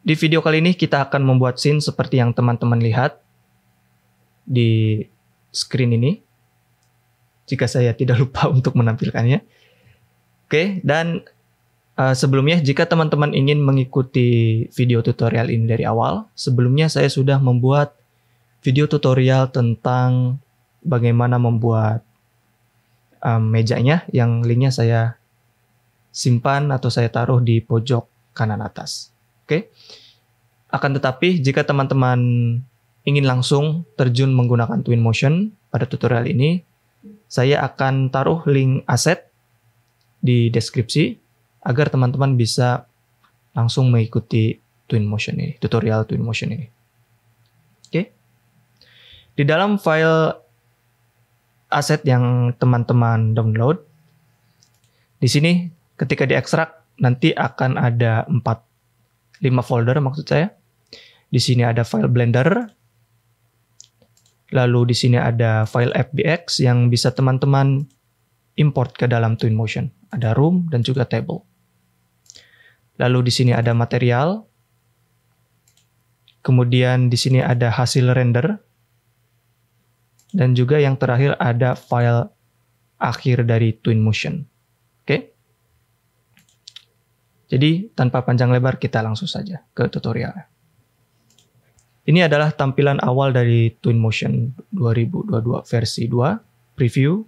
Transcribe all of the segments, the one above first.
Di video kali ini kita akan membuat scene seperti yang teman-teman lihat di screen ini. Jika saya tidak lupa untuk menampilkannya. Oke, dan sebelumnya jika teman-teman ingin mengikuti video tutorial ini dari awal, sebelumnya saya sudah membuat video tutorial tentang bagaimana membuat mejanya, yang linknya saya simpan atau saya taruh di pojok kanan atas. Oke. Akan tetapi jika teman-teman ingin langsung terjun menggunakan Twinmotion pada tutorial ini, saya akan taruh link aset di deskripsi agar teman-teman bisa langsung mengikuti Twinmotion ini, tutorial Twinmotion ini. Oke. Di dalam file aset yang teman-teman download, di sini ketika diekstrak nanti akan ada 5 folder maksud saya. Di sini ada file Blender, lalu di sini ada file FBX yang bisa teman-teman import ke dalam Twinmotion. Ada room dan juga table. Lalu di sini ada material. Kemudian di sini ada hasil render. Dan juga yang terakhir ada file akhir dari Twinmotion. Oke. Jadi tanpa panjang lebar kita langsung saja ke tutorialnya. Ini adalah tampilan awal dari Twinmotion 2022 versi 2 preview.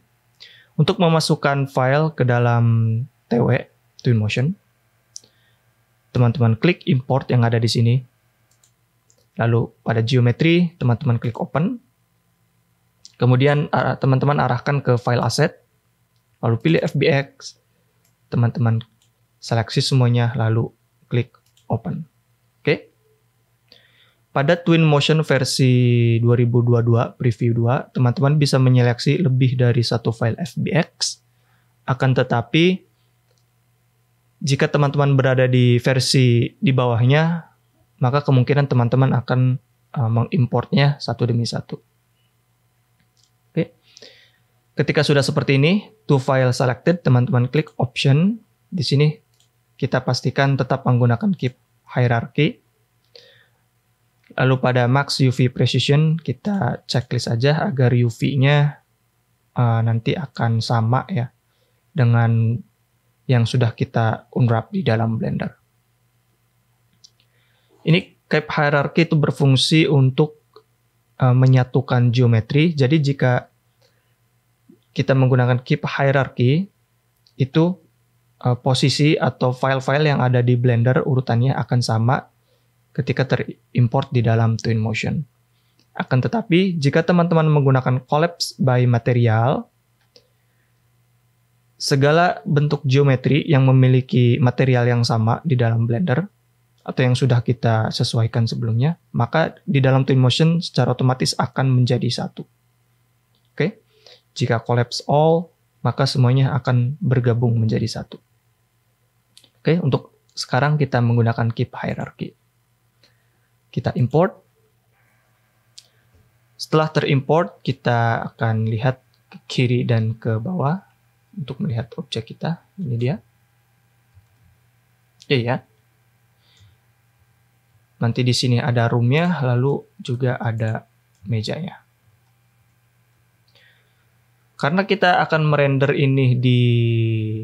Untuk memasukkan file ke dalam TW Twinmotion, teman-teman klik import yang ada di sini. Lalu pada geometry, teman-teman klik open. Kemudian teman-teman arahkan ke file asset. Lalu pilih FBX. Teman-teman seleksi semuanya, lalu klik open. Oke. Pada Twinmotion versi 2022 preview 2, teman-teman bisa menyeleksi lebih dari satu file FBX. Akan tetapi, jika teman-teman berada di versi di bawahnya, maka kemungkinan teman-teman akan mengimportnya satu demi satu. Oke. Ketika sudah seperti ini, to file selected, teman-teman klik option. Di sini kita pastikan tetap menggunakan keep hierarchy. Lalu pada max UV precision kita checklist aja agar UV-nya nanti akan sama ya dengan yang sudah kita unwrap di dalam Blender. Ini keep hierarchy itu berfungsi untuk menyatukan geometri. Jadi jika kita menggunakan keep hierarchy, itu posisi atau file-file yang ada di Blender urutannya akan sama ketika terimport di dalam Twinmotion. Akan tetapi, jika teman-teman menggunakan collapse by material, segala bentuk geometri yang memiliki material yang sama di dalam Blender, atau yang sudah kita sesuaikan sebelumnya, maka di dalam Twinmotion secara otomatis akan menjadi satu. Oke? Jika collapse all, maka semuanya akan bergabung menjadi satu. Oke, untuk sekarang kita menggunakan keep hierarchy. Kita import. Setelah terimport, kita akan lihat ke kiri dan ke bawah untuk melihat objek kita. Ini dia. Ya. Nanti di sini ada room-nya, lalu juga ada mejanya. Karena kita akan merender ini di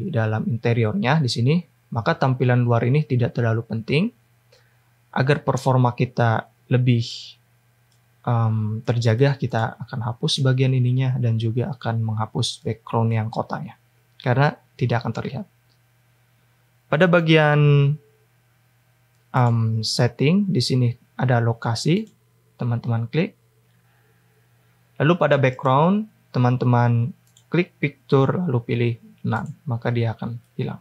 dalam interiornya di sini, maka tampilan luar ini tidak terlalu penting. Agar performa kita lebih terjaga, kita akan hapus bagian ininya dan juga akan menghapus background yang kotanya. Karena tidak akan terlihat. Pada bagian setting, di sini ada lokasi, teman-teman klik. Lalu pada background, teman-teman klik picture, lalu pilih none, maka dia akan hilang.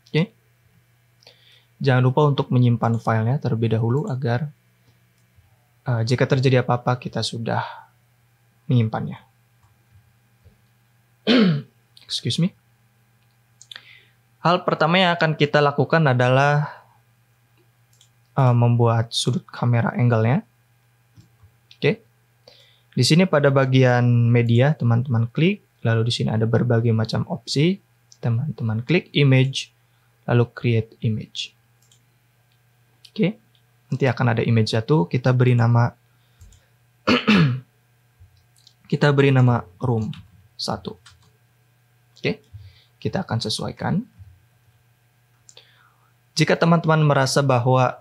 Oke. Jangan lupa untuk menyimpan filenya terlebih dahulu agar jika terjadi apa-apa kita sudah menyimpannya. Excuse me. Hal pertama yang akan kita lakukan adalah membuat sudut kamera angle-nya. Oke. Di sini pada bagian media teman-teman klik, lalu di sini ada berbagai macam opsi. Teman-teman klik image, lalu create image. Oke. Nanti akan ada image 1, kita beri nama room 1. Oke. Kita akan sesuaikan. Jika teman-teman merasa bahwa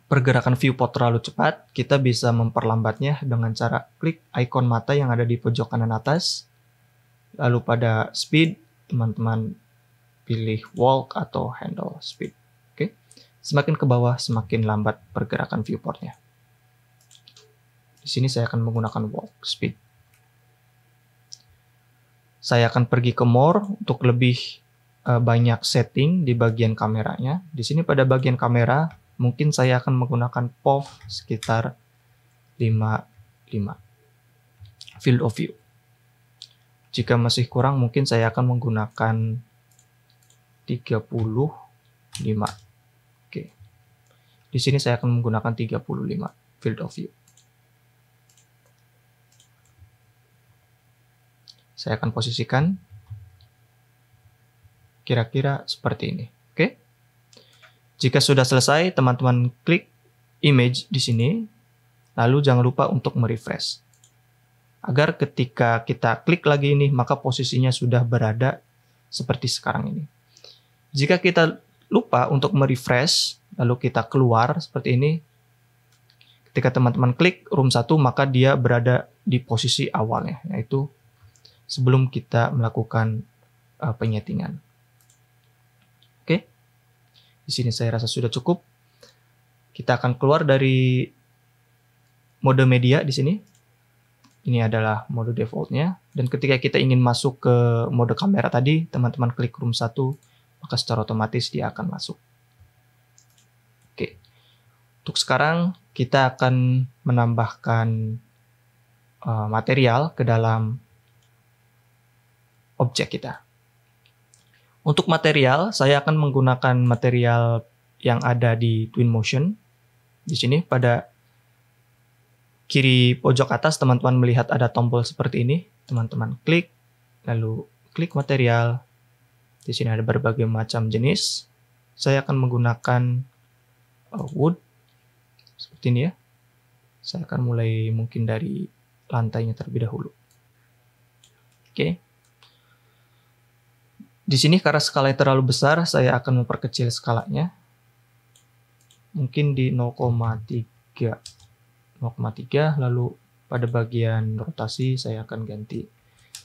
pergerakan viewport terlalu cepat, kita bisa memperlambatnya dengan cara klik ikon mata yang ada di pojok kanan atas. Lalu pada speed, teman-teman pilih walk atau handle speed. Oke. Semakin ke bawah, semakin lambat pergerakan viewportnya. Di sini saya akan menggunakan walk speed. Saya akan pergi ke more untuk lebih banyak setting di bagian kameranya. Di sini pada bagian kamera, mungkin saya akan menggunakan POV sekitar 55. Field of view. Jika masih kurang, mungkin saya akan menggunakan 35. Oke. Di sini saya akan menggunakan 35 field of view. Saya akan posisikan kira-kira seperti ini. Oke. Jika sudah selesai, teman-teman klik image di sini, lalu jangan lupa untuk merefresh. Agar ketika kita klik lagi ini, maka posisinya sudah berada seperti sekarang ini. Jika kita lupa untuk merefresh, lalu kita keluar seperti ini, ketika teman-teman klik room 1, maka dia berada di posisi awalnya, yaitu sebelum kita melakukan penyetingan. Oke. Di sini saya rasa sudah cukup. Kita akan keluar dari mode media di sini. Ini adalah mode defaultnya. Dan ketika kita ingin masuk ke mode kamera tadi, teman-teman klik room 1, maka secara otomatis dia akan masuk. Oke. Untuk sekarang, kita akan menambahkan material ke dalam objek kita. Untuk material, saya akan menggunakan material yang ada di Twinmotion. Di sini pada kiri pojok atas, teman-teman melihat ada tombol seperti ini. Teman-teman klik, lalu klik material. Di sini ada berbagai macam jenis. Saya akan menggunakan wood, seperti ini ya. Saya akan mulai mungkin dari lantainya terlebih dahulu. Oke. Di sini karena skalanya terlalu besar, saya akan memperkecil skalanya. Mungkin di 0,3. Lalu pada bagian rotasi saya akan ganti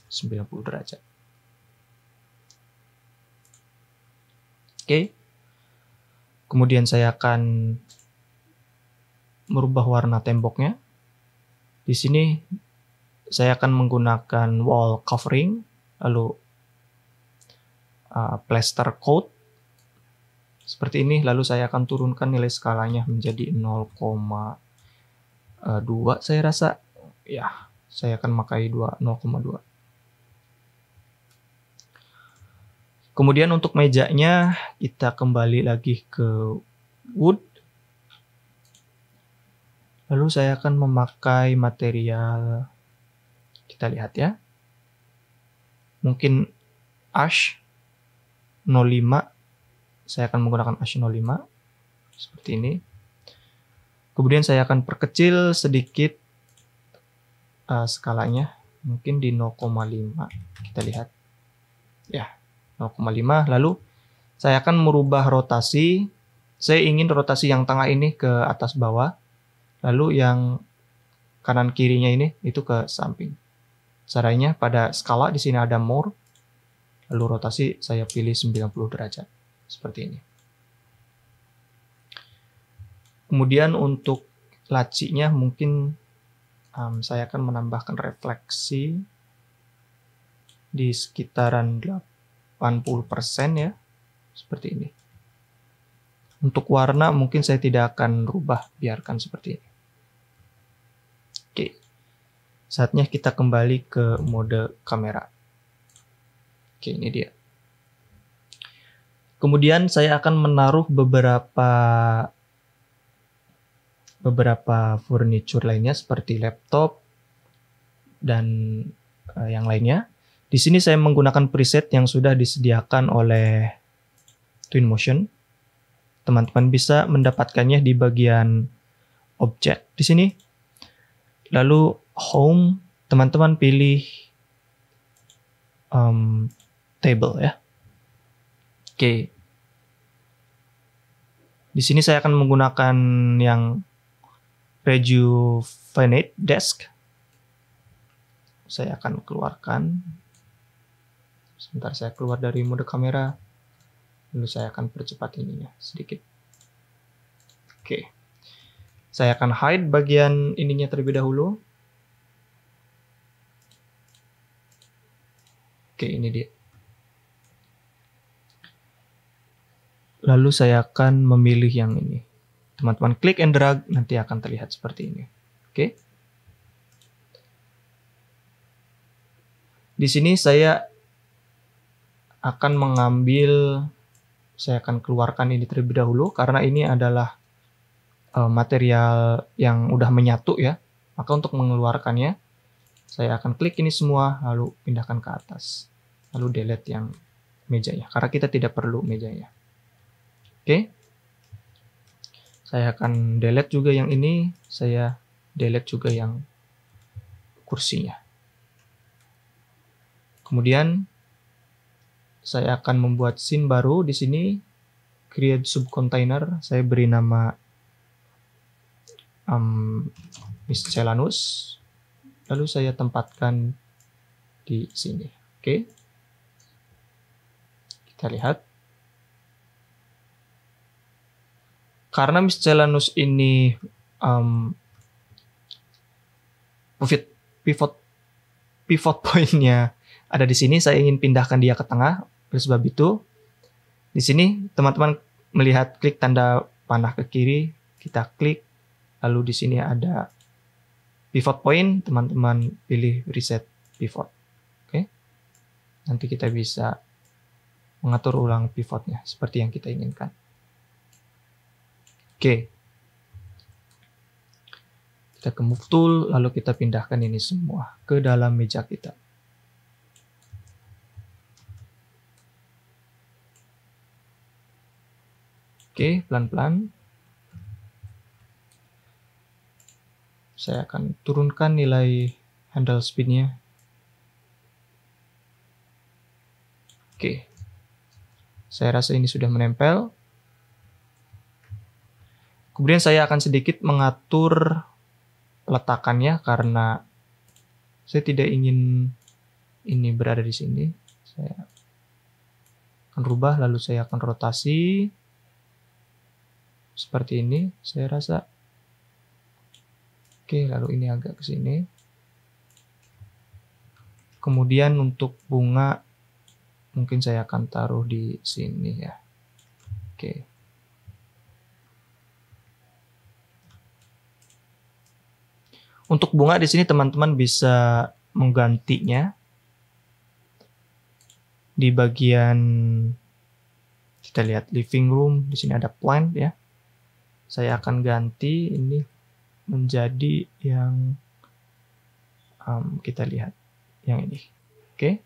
90 derajat. Oke. Kemudian saya akan merubah warna temboknya. Di sini saya akan menggunakan wall covering, lalu plaster coat seperti ini, lalu saya akan turunkan nilai skalanya menjadi 0,2 saya rasa ya, saya akan memakai 0,2. Kemudian untuk mejanya kita kembali lagi ke wood, lalu saya akan memakai material, kita lihat ya, mungkin ash 05, saya akan menggunakan ash 05 seperti ini. Kemudian saya akan perkecil sedikit skalanya, mungkin di 0,5. Kita lihat ya, 0,5. Lalu saya akan merubah rotasi. Saya ingin rotasi yang tengah ini ke atas bawah, lalu yang kanan kirinya ini itu ke samping. Caranya pada skala di sini ada more, lalu rotasi saya pilih 90 derajat. Seperti ini. Kemudian untuk lacinya mungkin saya akan menambahkan refleksi di sekitaran 80% ya. Seperti ini. Untuk warna mungkin saya tidak akan rubah, biarkan seperti ini. Oke. Saatnya kita kembali ke mode kamera. Oke, ini dia. Kemudian saya akan menaruh beberapa furniture lainnya seperti laptop dan yang lainnya. Di sini saya menggunakan preset yang sudah disediakan oleh Twinmotion. teman-teman bisa mendapatkannya di bagian objek di sini. Lalu home, teman-teman pilih table ya. Oke. Di sini saya akan menggunakan yang Rejuvenate Desk. Saya akan keluarkan. Sebentar, saya keluar dari mode kamera. Lalu saya akan percepat ininya sedikit. Oke. Saya akan hide bagian ininya terlebih dahulu. Oke, ini dia. Lalu saya akan memilih yang ini. Teman-teman klik and drag, nanti akan terlihat seperti ini. Oke. Di sini saya akan saya akan keluarkan ini terlebih dahulu karena ini adalah material yang udah menyatu ya. Maka untuk mengeluarkannya, saya akan klik ini semua, lalu pindahkan ke atas. Lalu delete yang mejanya, karena kita tidak perlu mejanya. Oke. Saya akan delete juga yang ini, saya delete juga yang kursinya. Kemudian saya akan membuat scene baru di sini, create subcontainer, saya beri nama Miscellaneous, lalu saya tempatkan di sini. Oke. Kita lihat. Karena Miscellaneous ini pivot point-nya ada di sini, saya ingin pindahkan dia ke tengah. Oleh sebab itu, di sini teman-teman melihat klik tanda panah ke kiri, kita klik, lalu di sini ada pivot point, teman-teman pilih reset pivot. Oke. Nanti kita bisa mengatur ulang pivotnya seperti yang kita inginkan. Oke. Kita ke move tool, lalu kita pindahkan ini semua ke dalam meja kita. Oke, pelan-pelan. Saya akan turunkan nilai handle speed-nya. Oke. Saya rasa ini sudah menempel. Kemudian saya akan sedikit mengatur letakannya karena saya tidak ingin ini berada di sini. Saya akan rubah, lalu saya akan rotasi seperti ini, saya rasa. Oke, lalu ini agak ke sini. Kemudian untuk bunga mungkin saya akan taruh di sini ya. Oke. Untuk bunga di sini teman-teman bisa menggantinya di bagian, kita lihat living room, di sini ada plant ya. Saya akan ganti ini menjadi yang kita lihat yang ini. Oke.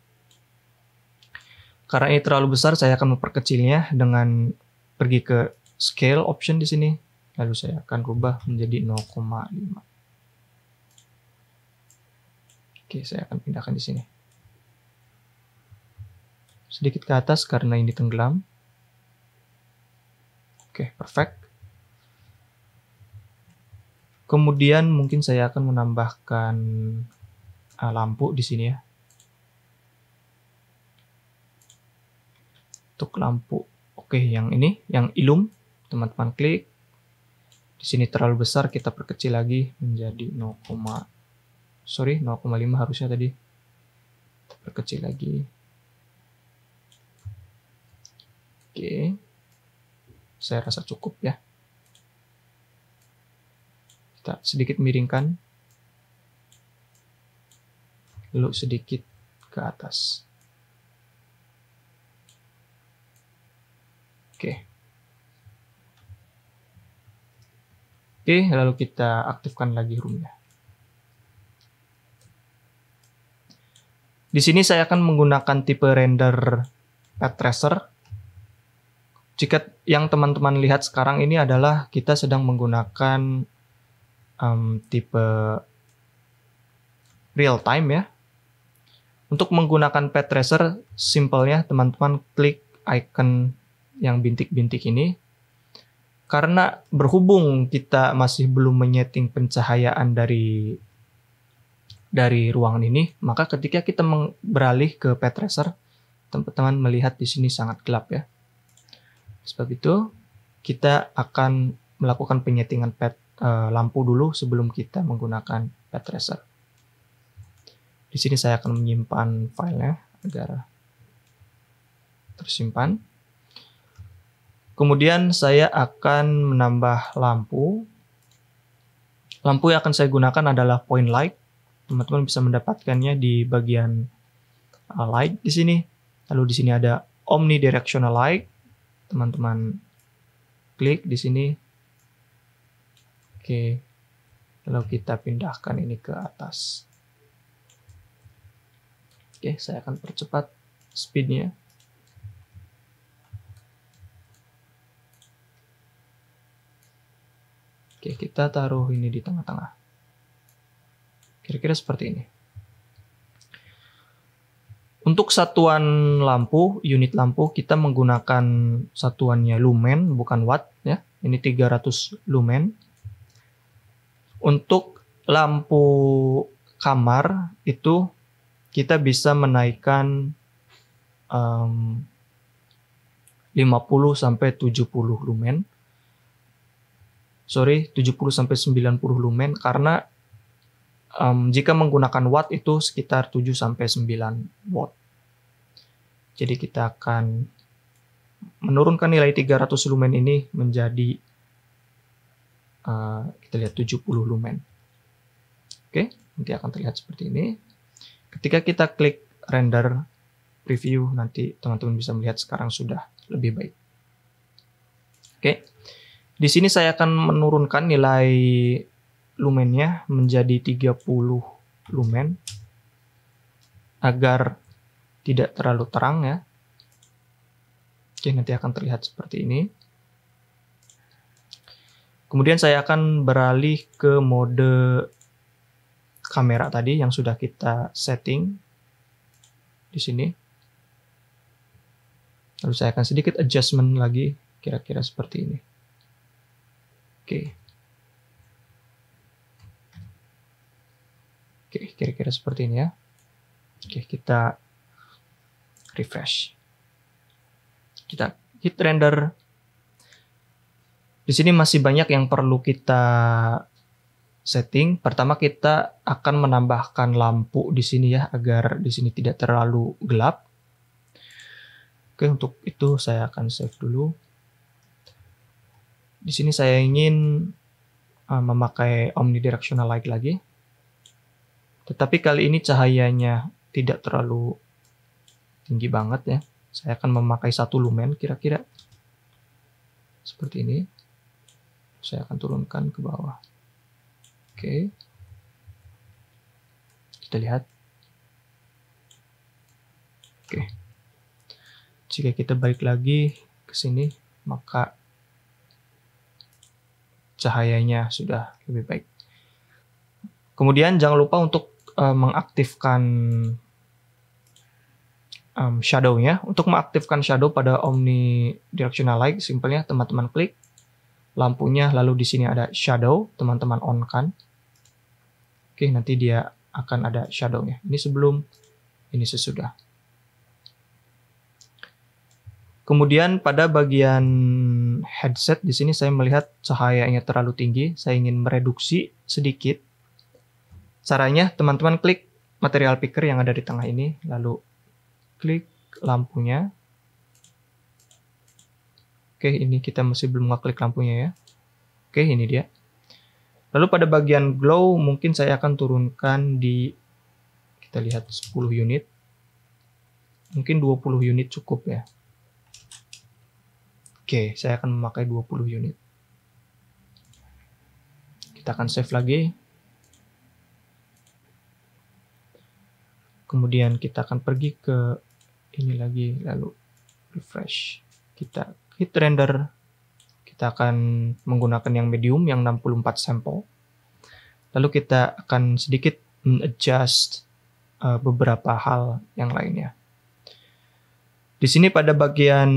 Karena ini terlalu besar, saya akan memperkecilnya dengan pergi ke scale option di sini. Lalu saya akan rubah menjadi 0,5. Oke, saya akan pindahkan di sini. Sedikit ke atas karena ini tenggelam. Oke, perfect. Kemudian mungkin saya akan menambahkan lampu di sini ya. Untuk lampu, oke, yang ini, yang illum, teman-teman klik. Di sini terlalu besar, kita perkecil lagi menjadi 0,5 harusnya tadi. Kita perkecil lagi. Oke. Saya rasa cukup ya. Kita sedikit miringkan. Lalu sedikit ke atas. Oke. Oke, lalu kita aktifkan lagi room-nya. Di sini saya akan menggunakan tipe render path tracer. Jika yang teman-teman lihat sekarang ini adalah kita sedang menggunakan tipe real time ya. Untuk menggunakan path tracer, simpelnya teman-teman klik icon yang bintik-bintik ini. Karena berhubung kita masih belum menyeting pencahayaan dari ruangan ini, maka ketika kita beralih ke path tracer, teman-teman melihat di sini sangat gelap ya. Sebab itu, kita akan melakukan penyetingan lampu dulu sebelum kita menggunakan path tracer. Di sini saya akan menyimpan filenya agar tersimpan. Kemudian saya akan menambah lampu. Lampu yang akan saya gunakan adalah point light. Teman-teman bisa mendapatkannya di bagian light di sini. Lalu di sini ada omnidirectional light. Teman-teman klik di sini. Oke. Lalu kita pindahkan ini ke atas. Oke, saya akan percepat speednya. Oke, kita taruh ini di tengah-tengah. Kira-kira seperti ini. Untuk satuan lampu, unit lampu, kita menggunakan satuannya lumen, bukan watt ya. Ini 300 lumen. Untuk lampu kamar itu kita bisa menaikkan 50 sampai 70 lumen. 70 sampai 90 lumen karena jika menggunakan watt itu sekitar 7 sampai 9 watt. Jadi kita akan menurunkan nilai 300 lumen ini menjadi kita lihat 70 lumen. Oke, nanti akan terlihat seperti ini. Ketika kita klik render preview, nanti teman-teman bisa melihat sekarang sudah lebih baik. Oke. Di sini saya akan menurunkan nilai lumennya menjadi 30 lumen agar tidak terlalu terang ya. Oke, nanti akan terlihat seperti ini. Kemudian saya akan beralih ke mode kamera tadi yang sudah kita setting di sini. Lalu saya akan sedikit adjustment lagi, kira-kira seperti ini. Oke. Oke, kira-kira seperti ini ya. Oke, kita refresh. Kita hit render. Di sini masih banyak yang perlu kita setting. Pertama kita akan menambahkan lampu di sini ya, agar di sini tidak terlalu gelap. Oke, untuk itu saya akan save dulu. Di sini saya ingin memakai omnidirectional light lagi. Tetapi kali ini cahayanya tidak terlalu tinggi banget ya. Saya akan memakai 1 lumen kira-kira. Seperti ini. Saya akan turunkan ke bawah. Oke. Kita lihat. Oke. Jika kita balik lagi ke sini, maka cahayanya sudah lebih baik. Kemudian jangan lupa untuk mengaktifkan shadow-nya. Untuk mengaktifkan shadow pada omnidirectional light, simpelnya teman-teman klik lampunya, lalu di sini ada shadow, teman-teman on-kan. Oke, nanti dia akan ada shadow-nya. Ini sebelum, ini sesudah. Kemudian pada bagian headset di sini saya melihat cahayanya terlalu tinggi. Saya ingin mereduksi sedikit. Caranya teman-teman klik material picker yang ada di tengah ini, lalu klik lampunya. Oke, ini kita masih belum ngeklik lampunya ya. Oke, ini dia. Lalu pada bagian glow mungkin saya akan turunkan di, kita lihat 10 unit. Mungkin 20 unit cukup ya. Oke, saya akan memakai 20 unit. Kita akan save lagi. Kemudian kita akan pergi ke ini lagi, lalu refresh. Kita hit render. Kita akan menggunakan yang medium, yang 64 sampel. Lalu kita akan sedikit adjust beberapa hal yang lainnya. Di sini pada bagian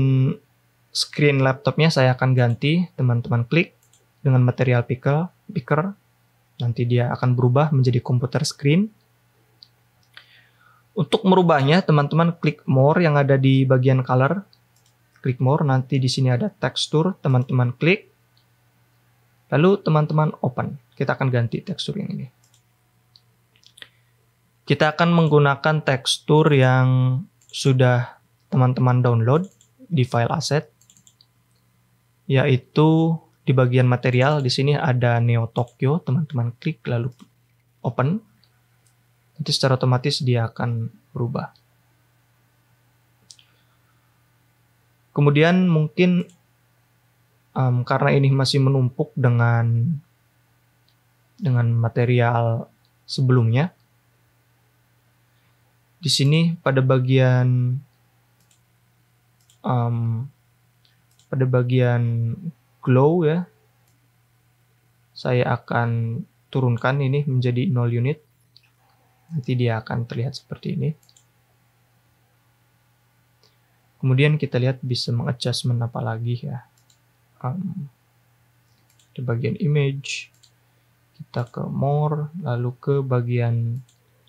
screen laptopnya saya akan ganti, teman-teman klik dengan material picker. Nanti dia akan berubah menjadi komputer screen. Untuk merubahnya, teman-teman klik more yang ada di bagian color. Klik more, nanti di sini ada tekstur, teman-teman klik. Lalu teman-teman open. Kita akan ganti tekstur yang ini. Kita akan menggunakan tekstur yang sudah teman-teman download di file asset, yaitu di bagian material. Di sini ada Neo Tokyo, teman-teman klik lalu open. Nanti secara otomatis dia akan berubah. Kemudian mungkin karena ini masih menumpuk dengan material sebelumnya, di sini pada bagian glow ya, saya akan turunkan ini menjadi 0 unit. Nanti dia akan terlihat seperti ini. Kemudian kita lihat bisa mengadjustment apa lagi ya. Di bagian image, kita ke more, lalu ke bagian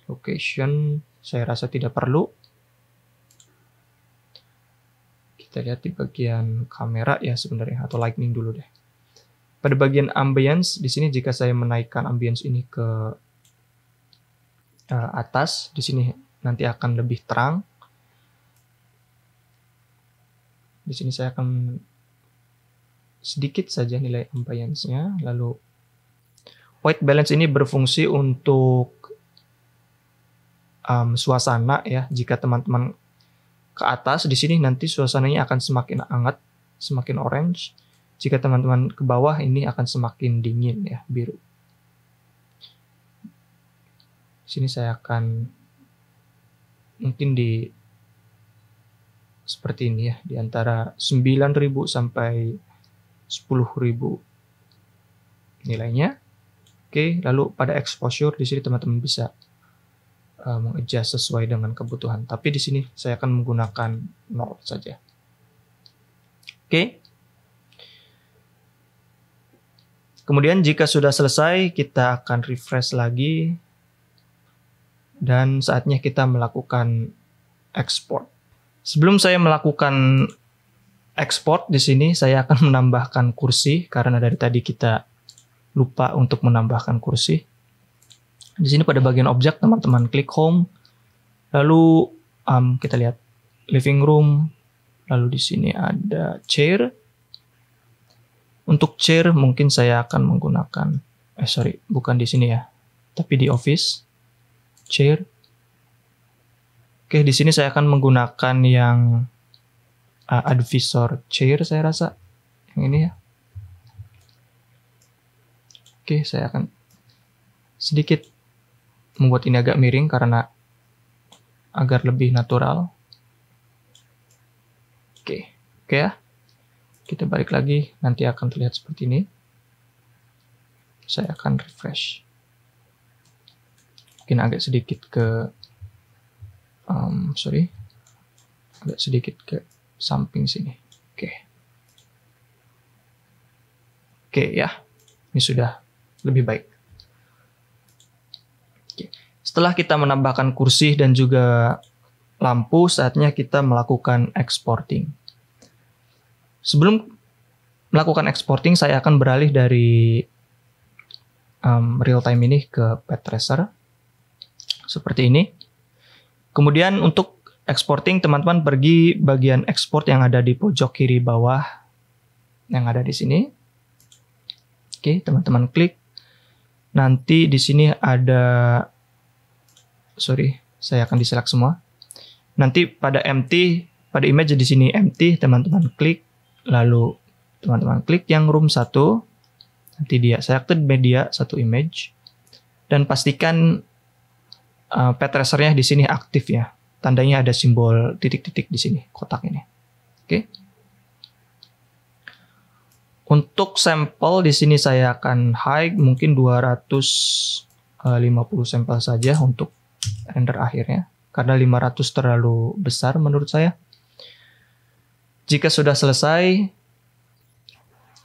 location. Saya rasa tidak perlu. Kita lihat di bagian kamera ya sebenarnya, atau lightning dulu deh. Pada bagian ambience, di sini jika saya menaikkan ambience ini ke atas, di sini nanti akan lebih terang. Di sini saya akan sedikit saja nilai ambience-nya. Lalu white balance ini berfungsi untuk suasana ya. Jika teman-teman ke atas di sini nanti suasananya akan semakin hangat, semakin orange. Jika teman-teman ke bawah ini akan semakin dingin ya, biru. Di sini saya akan mungkin di seperti ini ya, di antara 9.000 sampai 10.000 nilainya. Oke, lalu pada exposure di sini teman-teman bisa mengadjust sesuai dengan kebutuhan. Tapi di sini saya akan menggunakan 0 saja. Oke. Kemudian jika sudah selesai, kita akan refresh lagi. Dan saatnya kita melakukan export. Sebelum saya melakukan export di sini, saya akan menambahkan kursi karena dari tadi kita lupa untuk menambahkan kursi. Di sini pada bagian objek teman-teman klik home, lalu kita lihat living room, lalu di sini ada chair. Untuk chair mungkin saya akan menggunakan, bukan di sini ya, tapi di office chair. Oke, di sini saya akan menggunakan yang advisor chair, saya rasa yang ini ya. Oke, saya akan sedikit membuat ini agak miring karena agar lebih natural. Oke ya. Kita balik lagi, nanti akan terlihat seperti ini. Saya akan refresh. Mungkin agak sedikit ke agak sedikit ke samping sini. Oke ya. Ini sudah lebih baik. Setelah kita menambahkan kursi dan juga lampu, saatnya kita melakukan exporting. Sebelum melakukan exporting, saya akan beralih dari real time ini ke path tracer. Seperti ini. Kemudian untuk exporting, teman-teman pergi bagian export yang ada di pojok kiri bawah, yang ada di sini. Oke, teman-teman klik. Nanti di sini ada, saya akan diselect semua. Nanti pada empty, pada image di sini empty, teman-teman klik, lalu teman-teman klik yang room 1, nanti dia selected media satu image, dan pastikan path tracer-nya di sini aktif ya. Tandanya ada simbol titik-titik di sini, kotak ini. Oke. Untuk sampel di sini saya akan hide mungkin 250 sampel saja untuk render akhirnya, karena 500 terlalu besar menurut saya. Jika sudah selesai,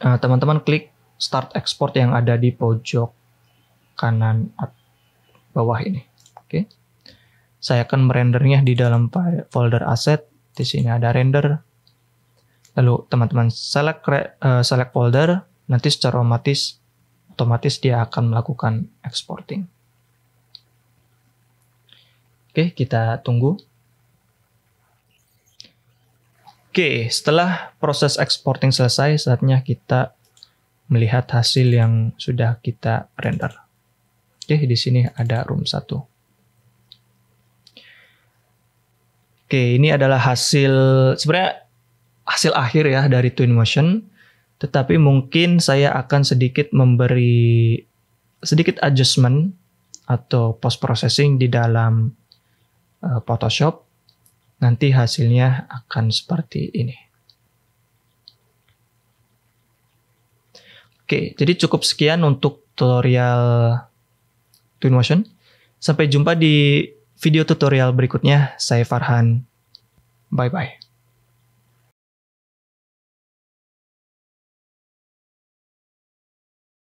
teman-teman klik Start Export yang ada di pojok kanan bawah ini. Oke. Saya akan merendernya di dalam folder asset. Di sini ada render. Lalu teman-teman select folder, nanti secara otomatis dia akan melakukan exporting. Oke, kita tunggu. Oke, setelah proses exporting selesai, saatnya kita melihat hasil yang sudah kita render. Oke, di sini ada room 1. Oke, ini adalah sebenarnya hasil akhir ya dari Twinmotion, tetapi mungkin saya akan memberi sedikit adjustment atau post processing di dalam Photoshop. Nanti hasilnya akan seperti ini. Oke, jadi cukup sekian untuk tutorial Twinmotion. Sampai jumpa di video tutorial berikutnya. Saya Farhan. Bye-bye.